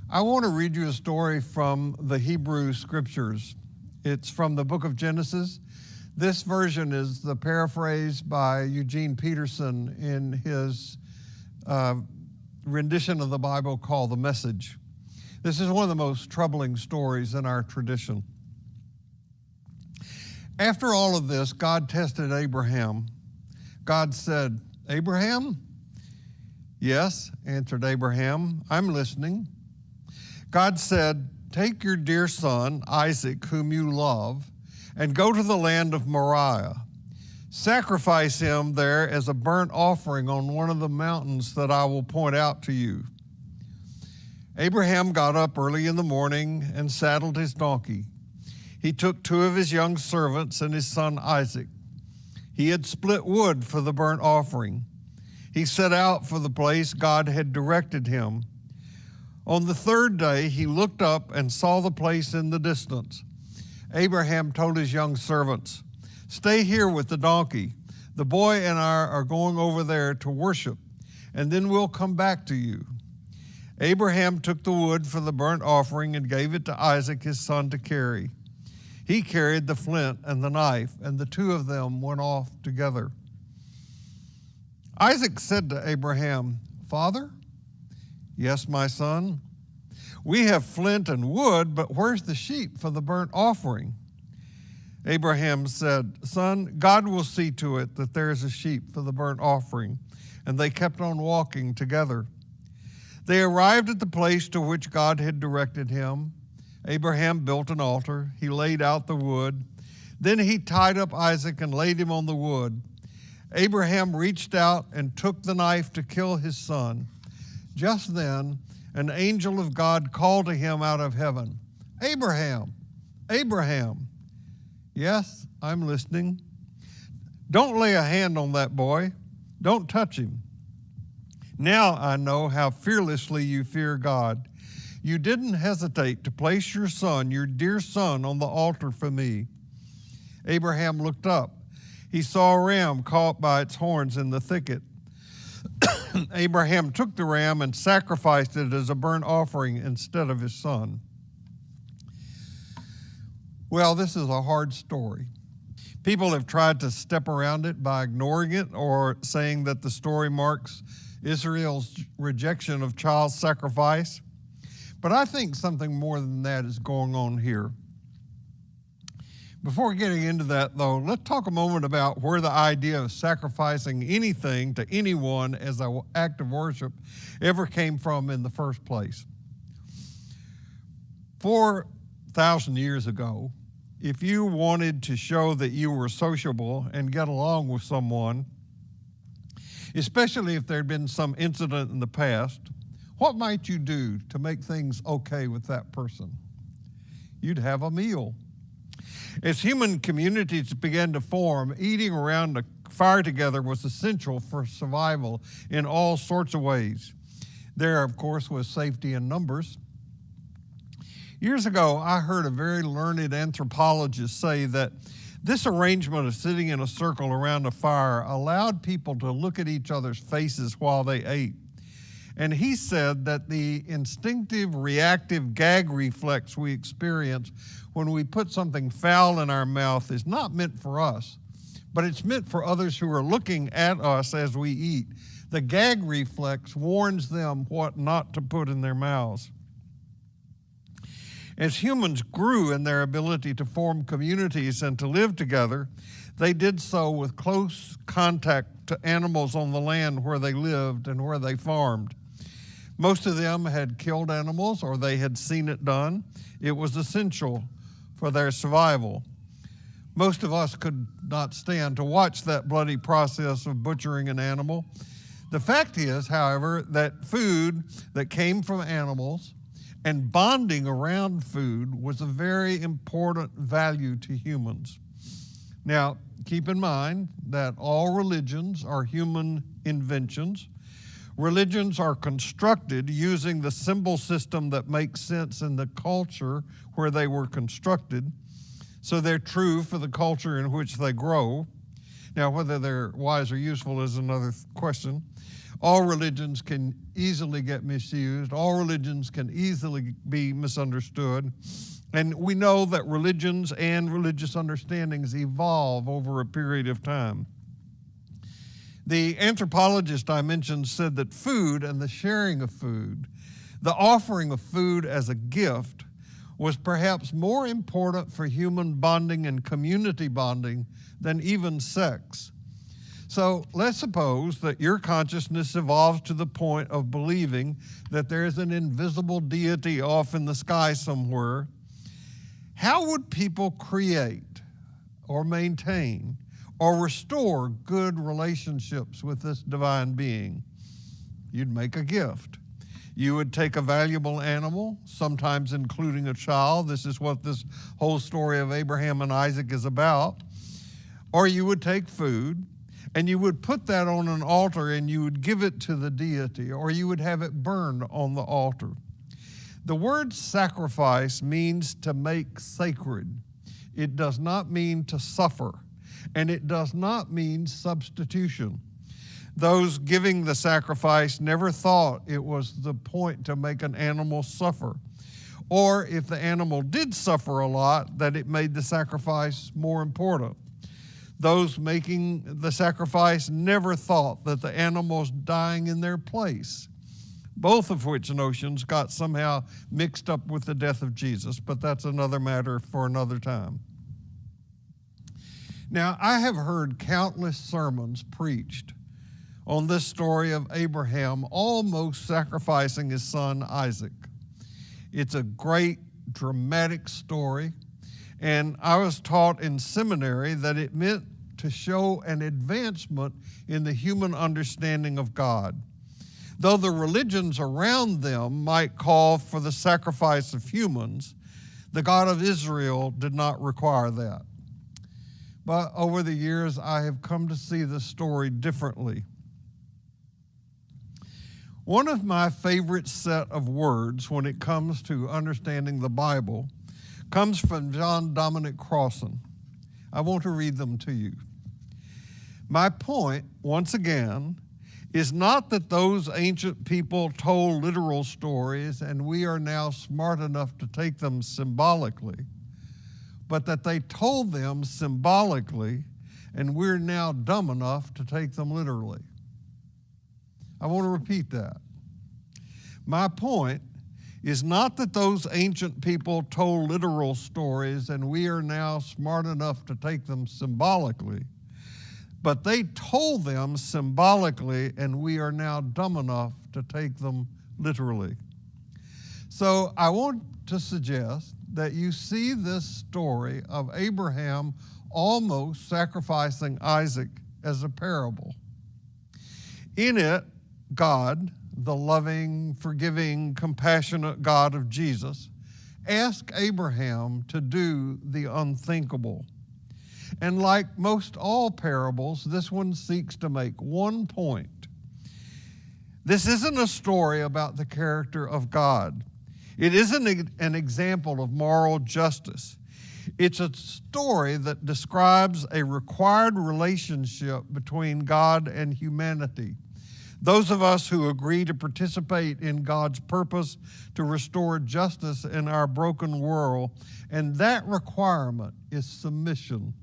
I want to read you a story from the Hebrew Scriptures. It's from the book of Genesis. This version is the paraphrase by Eugene Peterson in his rendition of the Bible called The Message. This is one of the most troubling stories in our tradition. After all of this, God tested Abraham. God said, "Abraham?" "Yes," answered Abraham, "I'm listening." God said, "Take your dear son, Isaac, whom you love, and go to the land of Moriah. Sacrifice him there as a burnt offering on one of the mountains that I will point out to you." Abraham got up early in the morning and saddled his donkey. He took two of his young servants and his son Isaac. He had split wood for the burnt offering. He set out for the place God had directed him. On the third day, he looked up and saw the place in the distance. Abraham told his young servants, "Stay here with the donkey. The boy and I are going over there to worship, and then we'll come back to you." Abraham took the wood for the burnt offering and gave it to Isaac, his son, to carry. He carried the flint and the knife, and the two of them went off together. Isaac said to Abraham, "Father?" "Yes, my son." "We have flint and wood, but where's the sheep for the burnt offering?" Abraham said, "Son, God will see to it that there is a sheep for the burnt offering." And they kept on walking together. They arrived at the place to which God had directed him. Abraham built an altar. He laid out the wood. Then he tied up Isaac and laid him on the wood. Abraham reached out and took the knife to kill his son. Just then, an angel of God called to him out of heaven, "Abraham, Abraham." "Yes, I'm listening." "Don't lay a hand on that boy. Don't touch him. Now I know how fearlessly you fear God. You didn't hesitate to place your son, your dear son, on the altar for me." Abraham looked up. He saw a ram caught by its horns in the thicket. Abraham took the ram and sacrificed it as a burnt offering instead of his son. Well, this is a hard story. People have tried to step around it by ignoring it or saying that the story marks Israel's rejection of child sacrifice. But I think something more than that is going on here. Before getting into that, though, let's talk a moment about where the idea of sacrificing anything to anyone as an act of worship ever came from in the first place. 4,000 years ago, if you wanted to show that you were sociable and get along with someone, especially if there had been some incident in the past, what might you do to make things okay with that person? You'd have a meal. As human communities began to form, eating around a fire together was essential for survival in all sorts of ways. There, of course, was safety in numbers. Years ago, I heard a very learned anthropologist say that this arrangement of sitting in a circle around a fire allowed people to look at each other's faces while they ate. And he said that the instinctive reactive gag reflex we experience when we put something foul in our mouth is not meant for us, but it's meant for others who are looking at us as we eat. The gag reflex warns them what not to put in their mouths. As humans grew in their ability to form communities and to live together, they did so with close contact to animals on the land where they lived and where they farmed. Most of them had killed animals or they had seen it done. It was essential for their survival. Most of us could not stand to watch that bloody process of butchering an animal. The fact is, however, that food that came from animals and bonding around food was a very important value to humans. Now, keep in mind that all religions are human inventions. Religions are constructed using the symbol system that makes sense in the culture where they were constructed, so they're true for the culture in which they grow. Now, whether they're wise or useful is another question. All religions can easily get misused. All religions can easily be misunderstood. And we know that religions and religious understandings evolve over a period of time. The anthropologist I mentioned said that food and the sharing of food, the offering of food as a gift, was perhaps more important for human bonding and community bonding than even sex. So let's suppose that your consciousness evolves to the point of believing that there is an invisible deity off in the sky somewhere. How would people create or maintain or restore good relationships with this divine being? You'd make a gift. You would take a valuable animal, sometimes including a child. This is what this whole story of Abraham and Isaac is about. Or you would take food, and you would put that on an altar and you would give it to the deity, or you would have it burned on the altar. The word sacrifice means to make sacred. It does not mean to suffer, and it does not mean substitution. Those giving the sacrifice never thought it was the point to make an animal suffer, or if the animal did suffer a lot, that it made the sacrifice more important. Those making the sacrifice never thought that the animal was dying in their place, both of which notions got somehow mixed up with the death of Jesus, but that's another matter for another time. Now, I have heard countless sermons preached on this story of Abraham almost sacrificing his son Isaac. It's a great, dramatic story. And I was taught in seminary that it meant to show an advancement in the human understanding of God. Though the religions around them might call for the sacrifice of humans, the God of Israel did not require that. But over the years, I have come to see the story differently. One of my favorite set of words when it comes to understanding the Bible comes from John Dominic Crossan. I want to read them to you. My point, once again, is not that those ancient people told literal stories and we are now smart enough to take them symbolically, but that they told them symbolically and we're now dumb enough to take them literally. I want to repeat that. My point is not that those ancient people told literal stories and we are now smart enough to take them symbolically, but they told them symbolically and we are now dumb enough to take them literally. So I want to suggest that you see this story of Abraham almost sacrificing Isaac as a parable. In it, God, the loving, forgiving, compassionate God of Jesus, asked Abraham to do the unthinkable. And like most all parables, this one seeks to make one point. This isn't a story about the character of God. It isn't an example of moral justice. It's a story that describes a required relationship between God and humanity. Those of us who agree to participate in God's purpose to restore justice in our broken world, and that requirement is submission.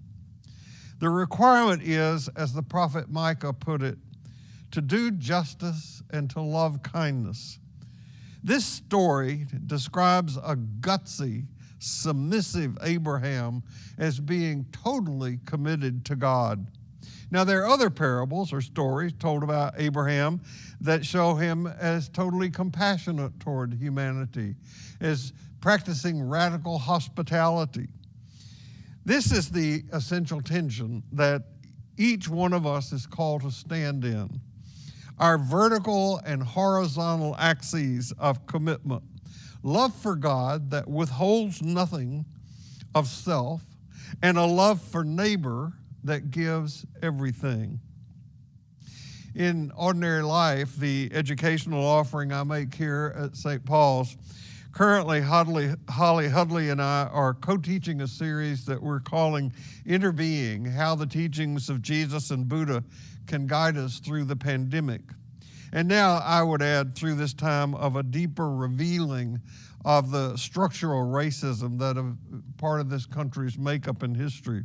The requirement is, as the prophet Micah put it, to do justice and to love kindness. This story describes a gutsy, submissive Abraham as being totally committed to God. Now, there are other parables or stories told about Abraham that show him as totally compassionate toward humanity, as practicing radical hospitality. This is the essential tension that each one of us is called to stand in. Our vertical and horizontal axes of commitment. Love for God that withholds nothing of self, and a love for neighbor that gives everything. In ordinary life, the educational offering I make here at St. Paul's, currently Holly Hudley and I are co-teaching a series that we're calling Interbeing, How the Teachings of Jesus and Buddha Can Guide Us Through the Pandemic. And now I would add, through this time of a deeper revealing of the structural racism that is part of this country's makeup and history.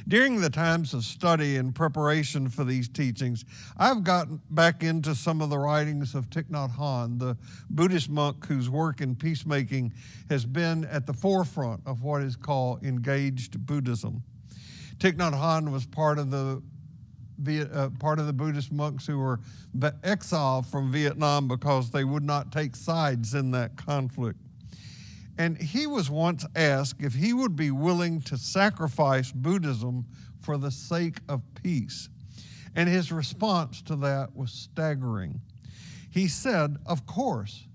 During the times of study and preparation for these teachings, I've gotten back into some of the writings of Thich Nhat Hanh, the Buddhist monk whose work in peacemaking has been at the forefront of what is called engaged Buddhism. Thich Nhat Hanh was part of the Buddhist monks who were exiled from Vietnam because they would not take sides in that conflict. And he was once asked if he would be willing to sacrifice Buddhism for the sake of peace. And his response to that was staggering. He said, of course.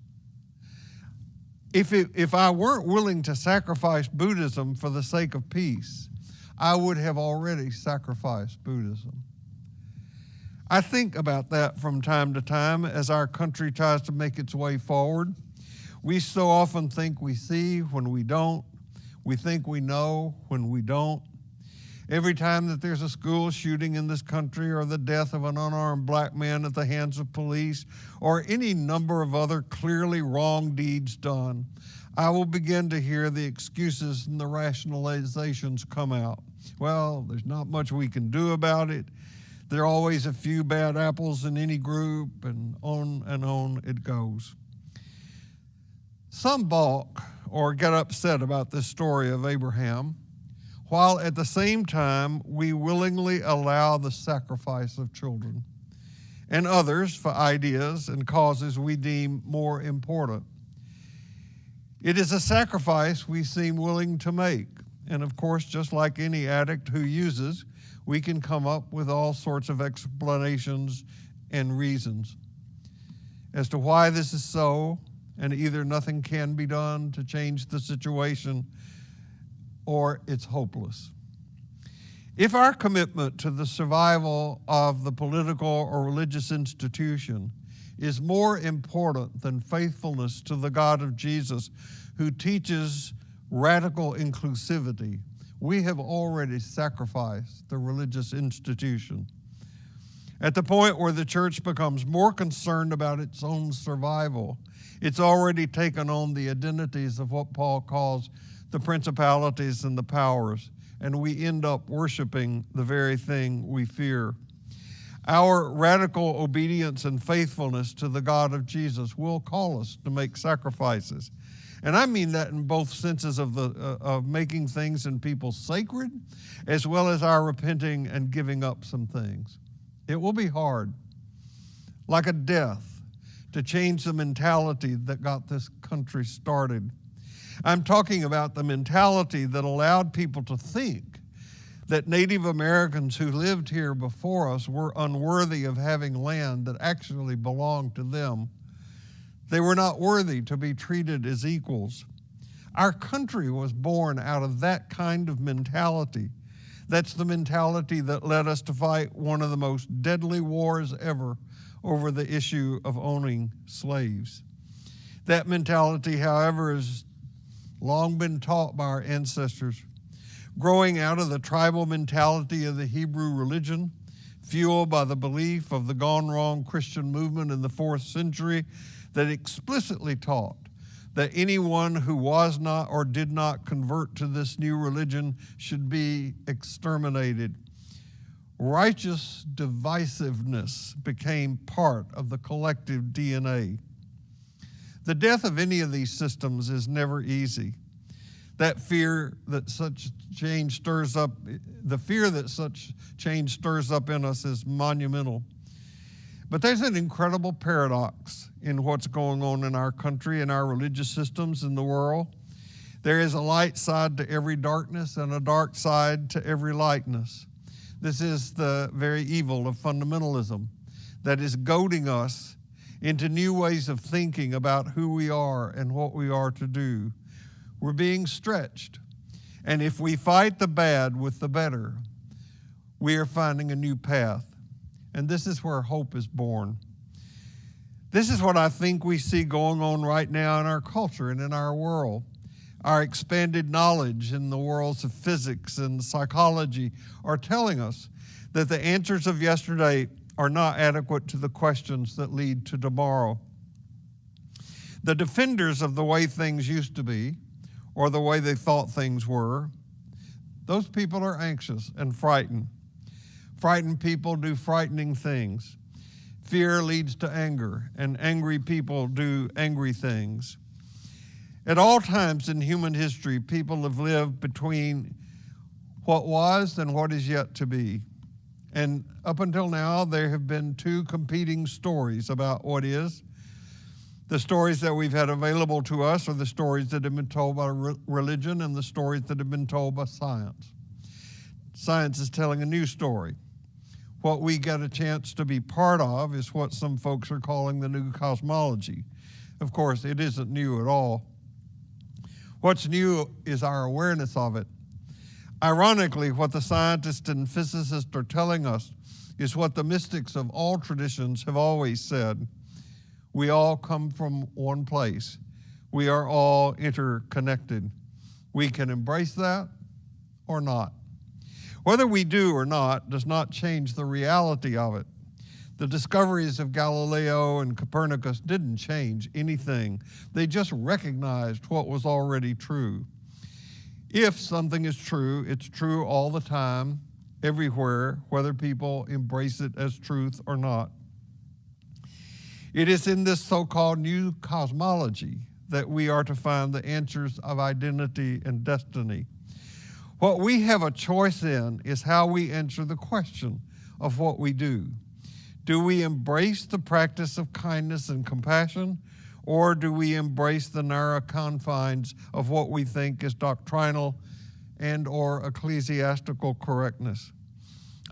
If I weren't willing to sacrifice Buddhism for the sake of peace, I would have already sacrificed Buddhism. I think about that from time to time as our country tries to make its way forward. We so often think we see when we don't. We think we know when we don't. Every time that there's a school shooting in this country or the death of an unarmed black man at the hands of police or any number of other clearly wrong deeds done, I will begin to hear the excuses and the rationalizations come out. Well, there's not much we can do about it. There are always a few bad apples in any group, and on it goes. Some balk or get upset about this story of Abraham, while at the same time we willingly allow the sacrifice of children, and others for ideas and causes we deem more important. It is a sacrifice we seem willing to make, and of course, just like any addict who uses, we can come up with all sorts of explanations and reasons as to why this is so, and either nothing can be done to change the situation or it's hopeless. If our commitment to the survival of the political or religious institution is more important than faithfulness to the God of Jesus, who teaches radical inclusivity, we have already sacrificed the religious institution. At the point where the church becomes more concerned about its own survival, it's already taken on the identities of what Paul calls the principalities and the powers, and we end up worshiping the very thing we fear. Our radical obedience and faithfulness to the God of Jesus will call us to make sacrifices. And I mean that in both senses of making things and people sacred, as well as our repenting and giving up some things. It will be hard, like a death, to change the mentality that got this country started. I'm talking about the mentality that allowed people to think that Native Americans who lived here before us were unworthy of having land that actually belonged to them. They were not worthy to be treated as equals. Our country was born out of that kind of mentality. That's the mentality that led us to fight one of the most deadly wars ever over the issue of owning slaves. That mentality, however, has long been taught by our ancestors, growing out of the tribal mentality of the Hebrew religion, fueled by the belief of the gone wrong Christian movement in the 4th century that explicitly taught that anyone who was not or did not convert to this new religion should be exterminated. Righteous divisiveness became part of the collective DNA. The death of any of these systems is never easy. That fear that such change stirs up, the fear that such change stirs up in us is monumental. But there's an incredible paradox in what's going on in our country and our religious systems in the world. There is a light side to every darkness and a dark side to every lightness. This is the very evil of fundamentalism that is goading us into new ways of thinking about who we are and what we are to do. We're being stretched. And if we fight the bad with the better, we are finding a new path. And this is where hope is born. This is what I think we see going on right now in our culture and in our world. Our expanded knowledge in the worlds of physics and psychology are telling us that the answers of yesterday are not adequate to the questions that lead to tomorrow. The defenders of the way things used to be, or the way they thought things were, those people are anxious and frightened. Frightened people do frightening things. Fear leads to anger, and angry people do angry things. At all times in human history, people have lived between what was and what is yet to be. And up until now, there have been two competing stories about what is. The stories that we've had available to us are the stories that have been told by religion and the stories that have been told by science. Science is telling a new story. What we get a chance to be part of is what some folks are calling the new cosmology. Of course, it isn't new at all. What's new is our awareness of it. Ironically, what the scientists and physicists are telling us is what the mystics of all traditions have always said. We all come from one place. We are all interconnected. We can embrace that or not. Whether we do or not does not change the reality of it. The discoveries of Galileo and Copernicus didn't change anything. They just recognized what was already true. If something is true, it's true all the time, everywhere, whether people embrace it as truth or not. It is in this so-called new cosmology that we are to find the answers of identity and destiny. What we have a choice in is how we answer the question of what we do. Do we embrace the practice of kindness and compassion, or do we embrace the narrow confines of what we think is doctrinal and or ecclesiastical correctness?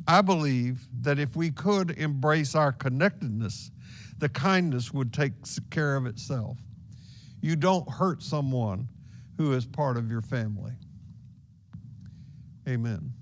I believe that if we could embrace our connectedness, the kindness would take care of itself. You don't hurt someone who is part of your family. Amen.